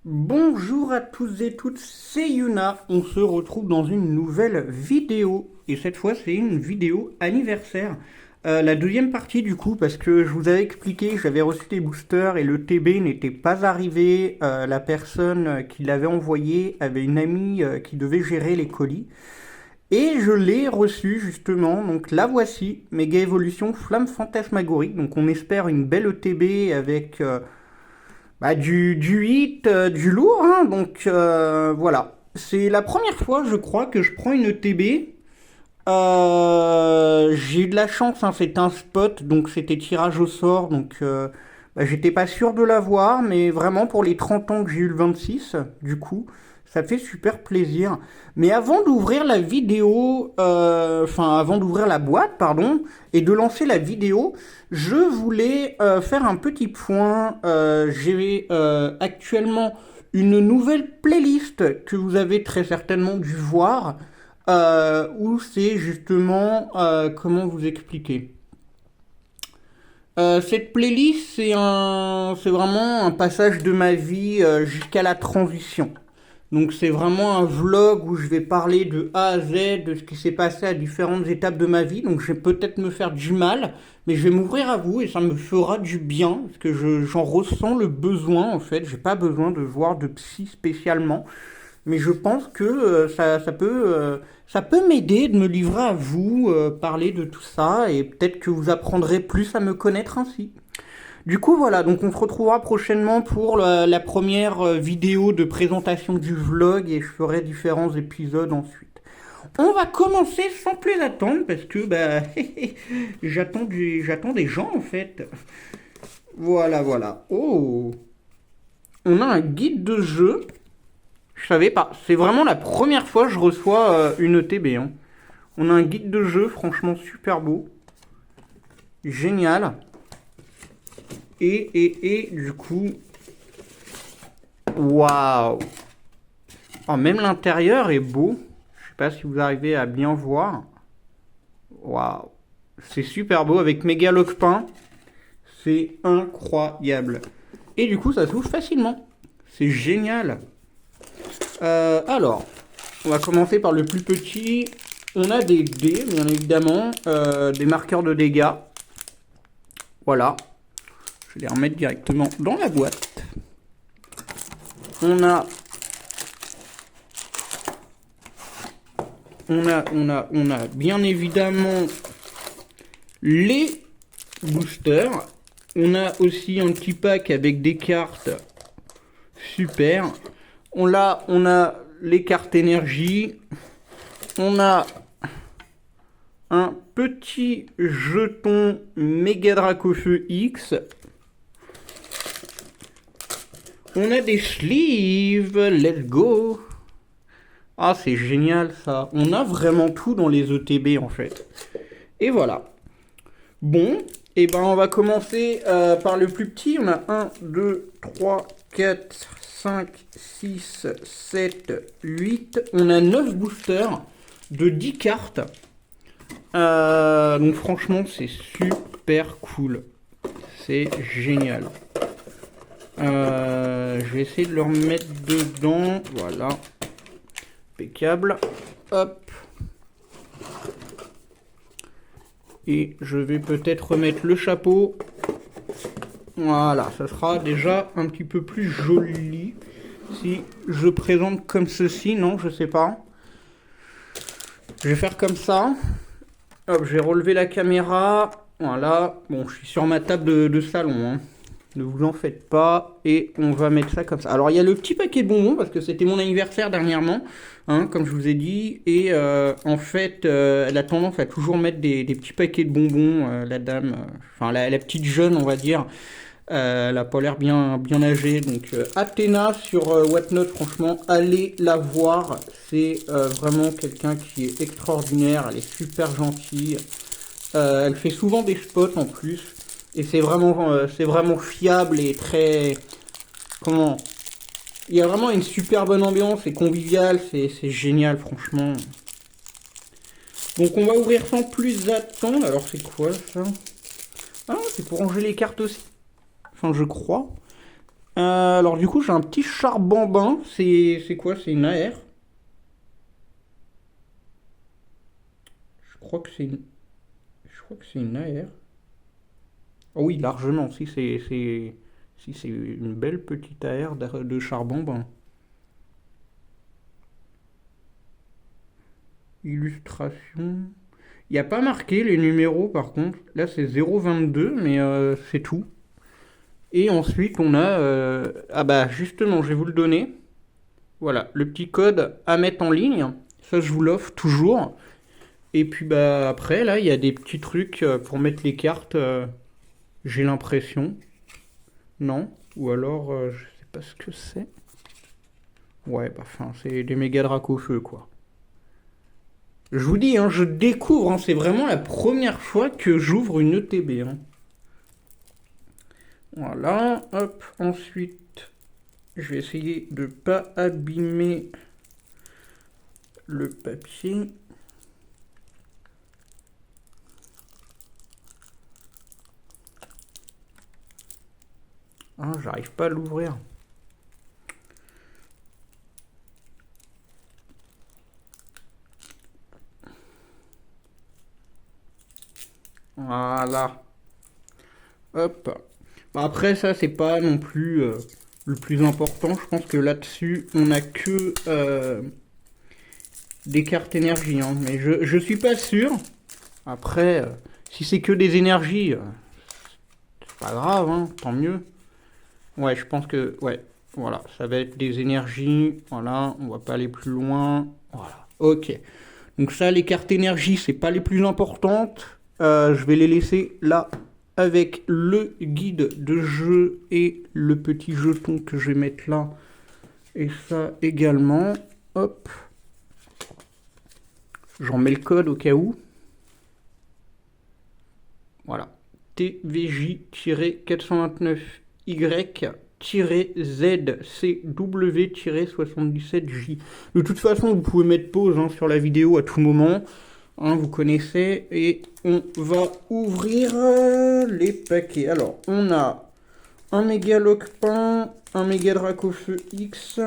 Bonjour à tous et toutes, c'est Yuna. On se retrouve dans une nouvelle vidéo. Et cette fois, c'est une vidéo anniversaire. La deuxième partie du coup, parce que je vous avais expliqué, j'avais reçu des boosters et le TB n'était pas arrivé. La personne qui l'avait envoyé avait une amie qui devait gérer les colis. Et je l'ai reçu justement, donc la voici, Méga Evolution Flamme Fantasmagorique. Donc on espère une belle ETB avec du hit, du lourd, hein, donc voilà. C'est la première fois, je crois, que je prends une ETB. J'ai eu de la chance, hein, c'était un spot, donc c'était tirage au sort, donc j'étais pas sûr de l'avoir, mais vraiment pour les 30 ans que j'ai eu le 26, du coup, ça fait super plaisir. Mais avant d'ouvrir la vidéo, enfin avant d'ouvrir la boîte, pardon, et de lancer la vidéo, je voulais faire un petit point. J'ai actuellement une nouvelle playlist que vous avez très certainement dû voir où c'est justement, comment vous expliquer. Cette playlist, c'est vraiment un passage de ma vie jusqu'à la transition. Donc c'est vraiment un vlog où je vais parler de A à Z de ce qui s'est passé à différentes étapes de ma vie. Donc je vais peut-être me faire du mal, mais je vais m'ouvrir à vous et ça me fera du bien parce que j'en ressens le besoin en fait. J'ai pas besoin de voir de psy spécialement. Mais je pense que ça peut m'aider de me livrer à vous, parler de tout ça, et peut-être que vous apprendrez plus à me connaître ainsi. Du coup, voilà, donc on se retrouvera prochainement pour la première vidéo de présentation du vlog, et je ferai différents épisodes ensuite. On va commencer sans plus attendre, parce que j'attends des gens en fait. Voilà, voilà. Oh, on a un guide de jeu. Je savais pas. C'est vraiment la première fois que je reçois une ETB, hein. On a un guide de jeu, franchement super beau. Génial. Et du coup. Waouh! Oh, même l'intérieur est beau. Je sais pas si vous arrivez à bien voir. Waouh! C'est super beau avec méga lock-pain. C'est incroyable. Et du coup, ça s'ouvre facilement. C'est génial. Alors, on va commencer par le plus petit. On a des dés, bien évidemment, des marqueurs de dégâts. Voilà. Je vais les remettre directement dans la boîte. On a bien évidemment les boosters. On a aussi un petit pack avec des cartes. Super. On a les cartes énergie. On a un petit jeton Méga Dracofeu X. On a des sleeves, let's go. Ah, c'est génial ça. On a vraiment tout dans les ETB en fait. Et voilà. Bon, et ben on va commencer par le plus petit. On a 1, 2, 3, 4, 5, 6, 7, 8. On a 9 boosters de 10 cartes. Donc franchement, c'est super cool. C'est génial. Je vais essayer de le remettre dedans. Voilà. Impeccable. Hop. Et je vais peut-être remettre le chapeau. Voilà, ça sera déjà un petit peu plus joli. Si je présente comme ceci, non, je sais pas. Je vais faire comme ça. Hop, je vais relever la caméra. Voilà. Bon, je suis sur ma table de salon, hein. Ne vous en faites pas. Et on va mettre ça comme ça. Alors, il y a le petit paquet de bonbons, parce que c'était mon anniversaire dernièrement, hein, comme je vous ai dit. Et en fait, elle a tendance à toujours mettre des petits paquets de bonbons, la dame. Enfin, la petite jeune, on va dire. Elle a pas l'air bien âgée. Donc, Athéna sur Whatnot, franchement, allez la voir. C'est vraiment quelqu'un qui est extraordinaire. Elle est super gentille. Elle fait souvent des spots en plus. Et c'est vraiment fiable et très... Comment? Il y a vraiment une super bonne ambiance, c'est convivial, c'est génial, franchement. Donc on va ouvrir sans plus attendre. Alors c'est quoi ça? Ah, c'est pour ranger les cartes aussi. Enfin, je crois. Alors du coup, j'ai un petit charbambin. C'est quoi? C'est une AR? Je crois que c'est une... Je crois que c'est une AR. Oh oui, largement. Si c'est une belle petite AR de charbambin. Illustration. Il n'y a pas marqué les numéros par contre. Là c'est 022, mais c'est tout. Et ensuite on a... Ah bah justement, je vais vous le donner. Voilà, le petit code à mettre en ligne. Ça je vous l'offre toujours. Et puis bah après là il y a des petits trucs pour mettre les cartes. J'ai l'impression. Non. Ou alors je sais pas ce que c'est. Ouais, bah enfin c'est des méga dracs au feu quoi. Je vous dis, hein, je découvre, hein, c'est vraiment la première fois que j'ouvre une ETB. Hein. Voilà, hop, ensuite, je vais essayer de ne pas abîmer le papier. Ah, j'arrive pas à l'ouvrir. Voilà. Hop. Bah, après, ça, c'est pas non plus le plus important. Je pense que là-dessus, on a que des cartes énergie. Hein. Mais je suis pas sûr. Après, si c'est que des énergies, c'est pas grave, hein, tant mieux. Ouais, je pense que... Ouais, voilà, ça va être des énergies. Voilà, on va pas aller plus loin. Voilà, ok. Donc ça, les cartes énergie, c'est pas les plus importantes. Je vais les laisser là avec le guide de jeu et le petit jeton que je vais mettre là. Et ça également. Hop. J'en mets le code au cas où. Voilà. TVJ-29Y-ZCW-77J. De toute façon, vous pouvez mettre pause hein, sur la vidéo à tout moment. Hein, vous connaissez. Et on va ouvrir les paquets. Alors, on a un méga Lockpin, un méga Dracofeu X,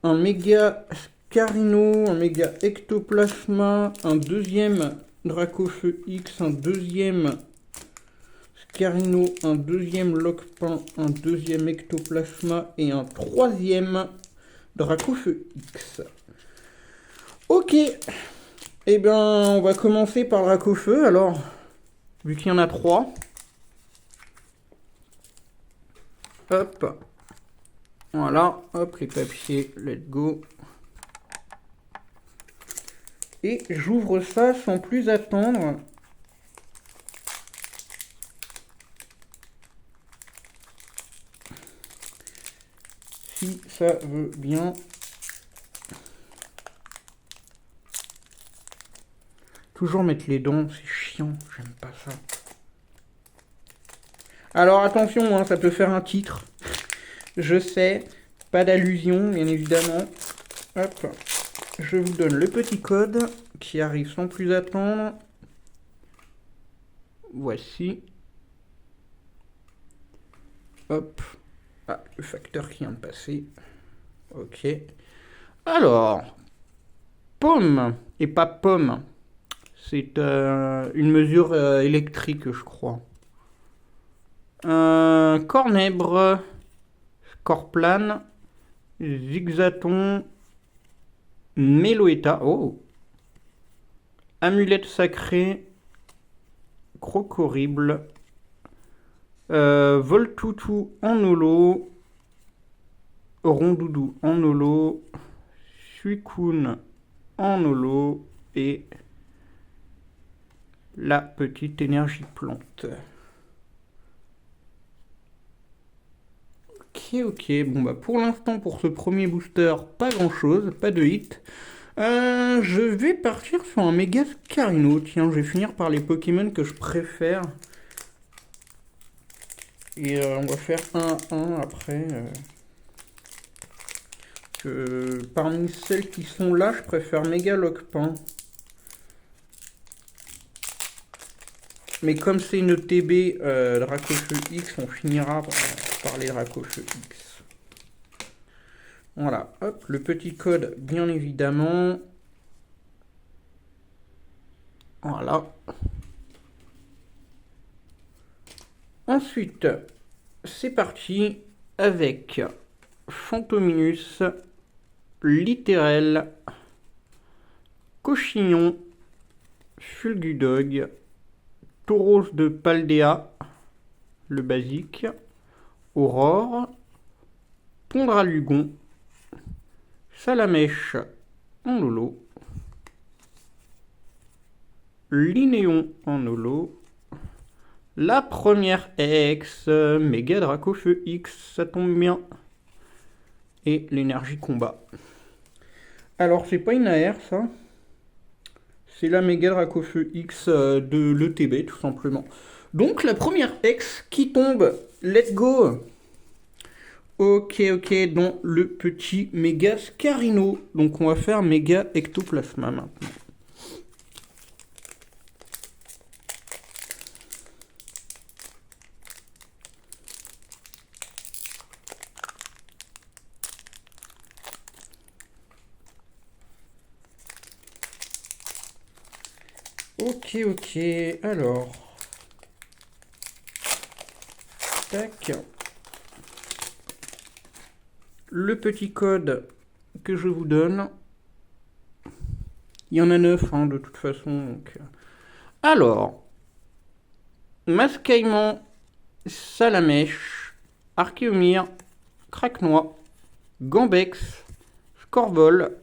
un méga Scarino, un méga Ectoplasma, un deuxième Dracofeu X, un deuxième Scarino, un deuxième Lockpin, un deuxième Ectoplasma et un troisième Dracofeu X. Ok, eh bien on va commencer par le Dracofeu. Alors, vu qu'il y en a 3, hop, voilà, hop les papiers, let's go. Et j'ouvre ça sans plus attendre. Si ça veut bien. Toujours mettre les dents, c'est chiant, j'aime pas ça. Alors attention, hein, ça peut faire un titre. Je sais, pas d'allusion, bien évidemment. Hop, je vous donne le petit code qui arrive sans plus attendre. Voici. Hop. Ah, le facteur qui vient de passer. Ok. Alors, pomme et pas pomme. C'est une mesure électrique, je crois. Cornèbre, Scorplane, Zigzaton, Meloetta. Oh. Amulette sacrée, Crocorible, Voltoutou en holo, Rondoudou en holo, Suicune en holo et la petite énergie plante. Ok, bon bah pour l'instant pour ce premier booster, pas grand chose, pas de hit. Je vais partir sur un méga Scarino, tiens, je vais finir par les Pokémon que je préfère. Et on va faire 1-1 après. Que parmi celles qui sont là, je préfère méga Lockpin. Mais comme c'est une TB Dracofeu X, on finira par les Dracofeu X. Voilà, hop, le petit code, bien évidemment. Voilà. Ensuite, c'est parti avec Fantominus, Littéral, Cochignon, Fulgudog, Tauros de Paldea, le basique, Aurore, Pondralugon, Salamèche en holo, Linéon en holo, la première ex, Méga Dracofeu X, ça tombe bien, et l'énergie combat. Alors c'est pas une AR ça, c'est la Méga Dracofeu X de l'ETB tout simplement. Donc la première ex qui tombe, let's go. Ok, donc le petit Méga Scarino. Donc on va faire Méga Ectoplasma maintenant. Ok, alors. Tac. Le petit code que je vous donne. Il y en a 9 hein, de toute façon. Donc. Alors. Mascaillement, Salamèche, Archéomir, Craquenois, Gambex, Scorvol,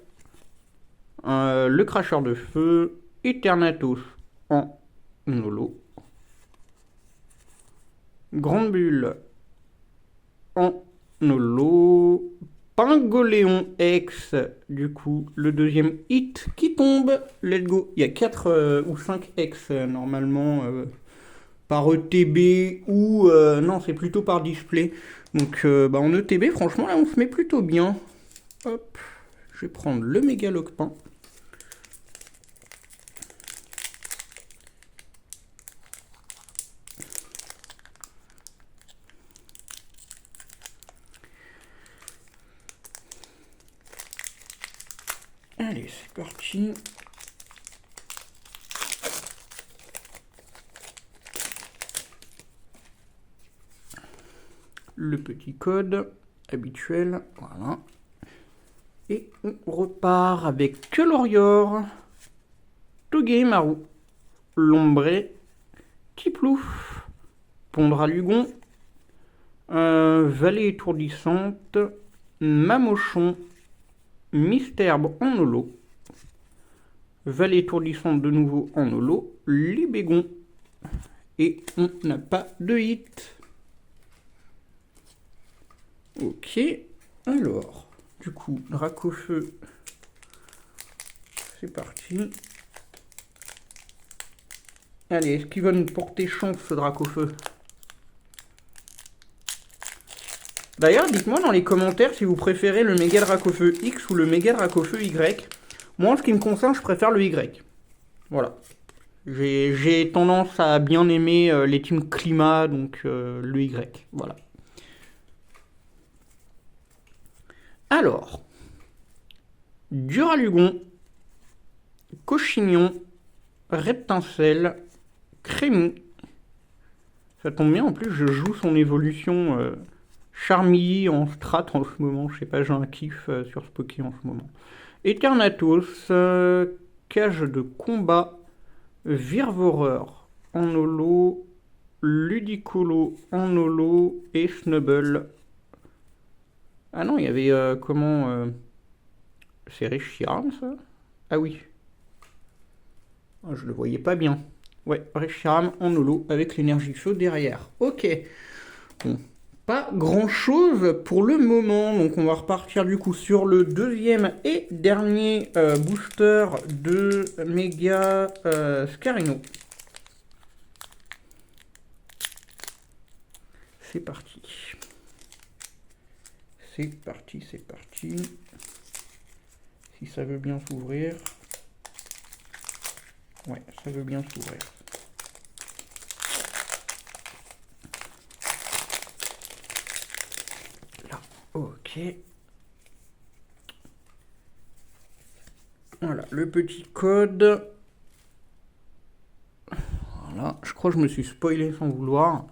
le Cracheur de Feu, Eternatus en holo, Grande Bulle en holo, Pingoléon X, du coup, le deuxième hit qui tombe, let's go. Il y a 4 ou 5 X normalement par ETB ou... non, c'est plutôt par display. Donc en ETB, franchement, là, on se met plutôt bien. Hop, je vais prendre le Mégalocpin. Allez, c'est parti. Le petit code habituel, voilà. Et on repart avec Kelorior, Togeimaru, Lombré, Tiplouf, Pondralugon, Vallée étourdissante, Mamochon, Mysterbe en holo, Vallée étourdissante de nouveau en holo, Libégon, et on n'a pas de hit. Ok, alors, du coup, Dracofeu, c'est parti. Allez, est-ce qu'il va nous porter chance ce Dracofeu? D'ailleurs, dites-moi dans les commentaires si vous préférez le Méga Dracofeu X ou le Méga Dracofeu Y. Moi, en ce qui me concerne, je préfère le Y. Voilà. J'ai tendance à bien aimer les teams climat, donc le Y. Voilà. Alors, Duralugon, Cochignon, Reptincelle, Crémy. Ça tombe bien, en plus, je joue son évolution Charmilly en strat en ce moment. Je sais pas, j'ai un kiff sur ce Poké en ce moment. Eternatus, Cage de combat, Virvoreur en holo, Ludicolo en holo et Snubble. Ah non, il y avait comment c'est Reshiram ça? Ah oui. Ah, je le voyais pas bien. Ouais, Reshiram en holo avec l'énergie feu derrière. Ok. Bon. Pas grand chose pour le moment, donc on va repartir du coup sur le deuxième et dernier booster de Méga Scarino. C'est parti. C'est parti, c'est parti. Si ça veut bien s'ouvrir. Ouais, ça veut bien s'ouvrir. Ok. Voilà, le petit code. Voilà, je crois que je me suis spoilé sans vouloir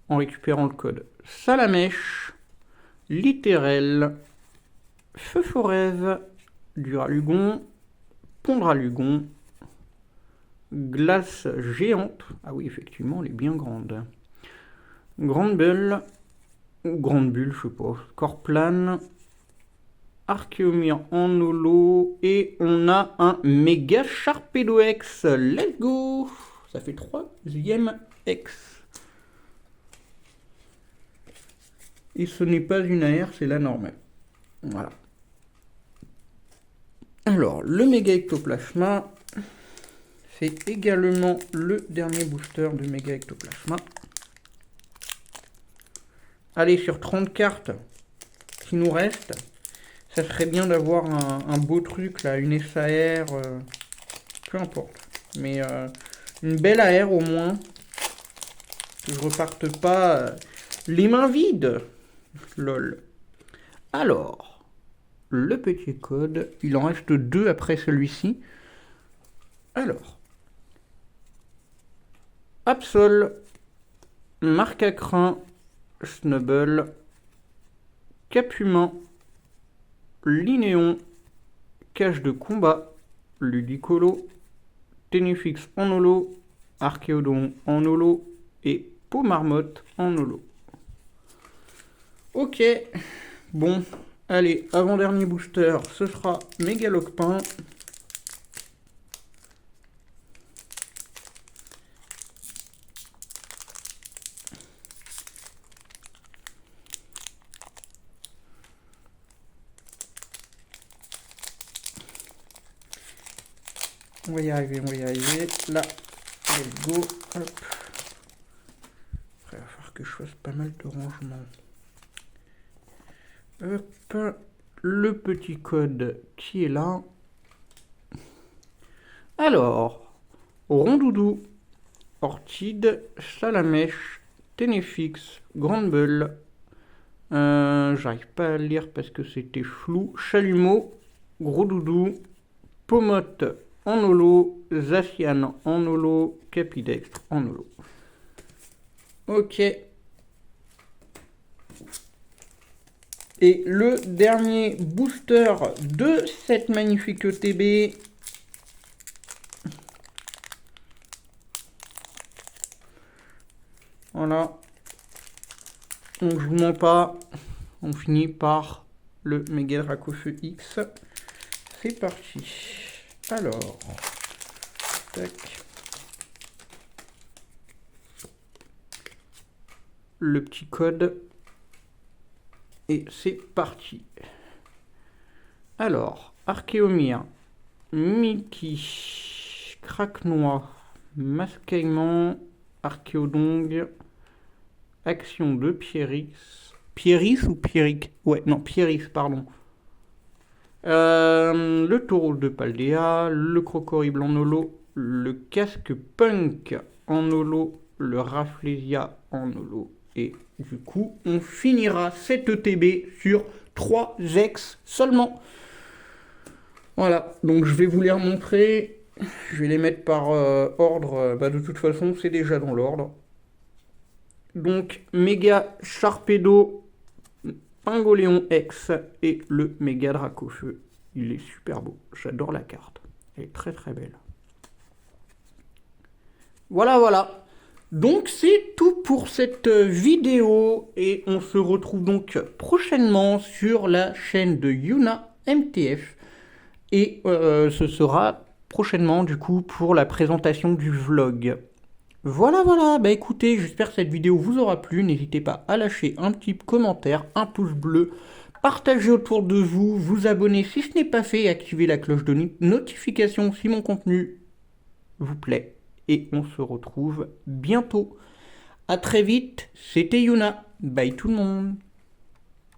en récupérant le code. Salamèche, Littéral, Feu Forève, Duralugon, Pondralugon, Glace géante. Ah oui, effectivement, elle est bien grande. Grande Bulle, ou Grande Bulle, je sais pas. Corplane, Archéomir en holo. Et on a un méga Sharpedo X. Let's go! Ça fait 3e X. Et ce n'est pas une AR, c'est la normale. Voilà. Alors, le méga ectoplasma, c'est également le dernier booster de méga ectoplasma. Allez, sur 30 cartes qui nous restent, ça serait bien d'avoir un beau truc là, une SAR, peu importe. Mais une belle AR au moins, que je reparte pas les mains vides. Lol. Alors, le petit code, il en reste 2 après celui-ci. Alors, Absol, Marcacrin, Snubble, Capumain, Linéon, Cage de combat, Ludicolo, Ténufix en holo, Archéodon en holo et Peau-Marmotte en holo. Ok, bon, allez, avant-dernier booster, ce sera Mégalocpin. On va y arriver, on va y arriver. Là, let's go. Hop. Après, il va falloir que je fasse pas mal de rangements. Hop. Le petit code qui est là. Alors, Rondoudou, Orchide, Salamèche, Ténéfix, Grande Bulle. J'arrive pas à lire parce que c'était flou. Chalumeau, Gros Doudou, Pomote en holo, Zacian en holo, Capidextre en holo. Ok. Et le dernier booster de cette magnifique ETB. Voilà. Donc je vous mens pas. On finit par le Méga Dracofeu X. C'est parti. Alors, tac. Le petit code. Et c'est parti. Alors, Archéomir, Mickey, Craquenois, Mascaillement, Archéodong, Action de Pieris. Pieris ou Pierrick? Ouais, non, Pieris, pardon. Le taureau de Paldea, le crocorible en holo, le casque punk en holo, le Rafflesia en holo. Et du coup, on finira cette ETB sur 3 ex seulement. Voilà, donc je vais vous les remontrer. Je vais les mettre par ordre. De toute façon, c'est déjà dans l'ordre. Donc, méga Sharpedo, Pingoléon X et le méga Dracofeu. Il est super beau. J'adore la carte. Elle est très très belle. Voilà, voilà. Donc c'est tout pour cette vidéo et on se retrouve donc prochainement sur la chaîne de Yuna MTF et ce sera prochainement du coup pour la présentation du vlog. Voilà, voilà, bah écoutez, j'espère que cette vidéo vous aura plu, n'hésitez pas à lâcher un petit commentaire, un pouce bleu, partager autour de vous, vous abonner si ce n'est pas fait et activer la cloche de notification si mon contenu vous plaît. Et on se retrouve bientôt. A très vite, c'était Yuna. Bye tout le monde.